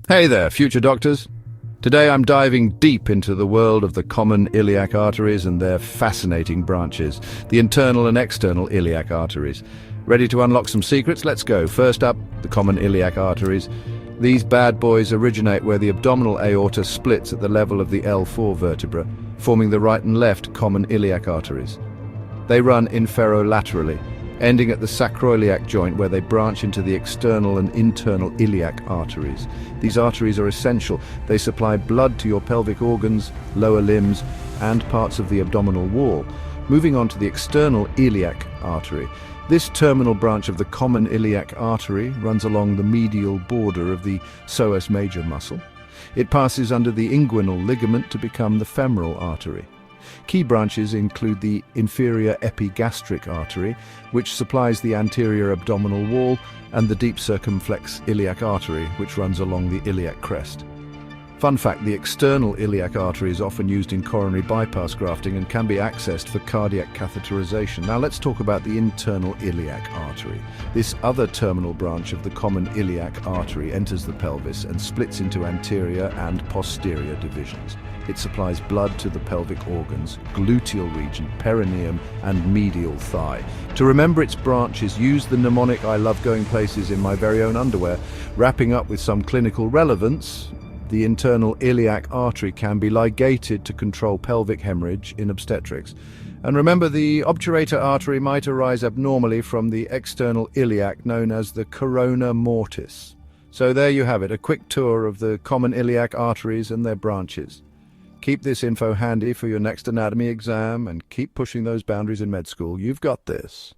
Hey there, future doctors. Today I'm diving deep into the world of the common iliac arteries and their fascinating branches, the internal and external iliac arteries. Ready to unlock some secrets? Let's go. First up, the common iliac arteries. These bad boys originate where the abdominal aorta splits at the level of the L4 vertebra, forming the right and left common iliac arteries. They run inferolaterally, ending at the sacroiliac joint where they branch into the external and internal iliac arteries. These arteries are essential. They supply blood to your pelvic organs, lower limbs, and parts of the abdominal wall. Moving on to the external iliac artery. This terminal branch of the common iliac artery runs along the medial border of the psoas major muscle. It passes under the inguinal ligament to become the femoral artery. Key branches include the inferior epigastric artery, which supplies the anterior abdominal wall, and the deep circumflex iliac artery, which runs along the iliac crest. Fun fact, the external iliac artery is often used in coronary bypass grafting and can be accessed for cardiac catheterization. Now let's talk about the internal iliac artery. This other terminal branch of the common iliac artery enters the pelvis and splits into anterior and posterior divisions. It supplies blood to the pelvic organs, gluteal region, perineum, and medial thigh. To remember its branches, use the mnemonic "I love going places in my very own underwear." Wrapping up with some clinical relevance, the internal iliac artery can be ligated to control pelvic hemorrhage in obstetrics. And remember, the obturator artery might arise abnormally from the external iliac, known as the corona mortis. So there you have it, a quick tour of the common iliac arteries and their branches. Keep this info handy for your next anatomy exam and keep pushing those boundaries in med school. You've got this.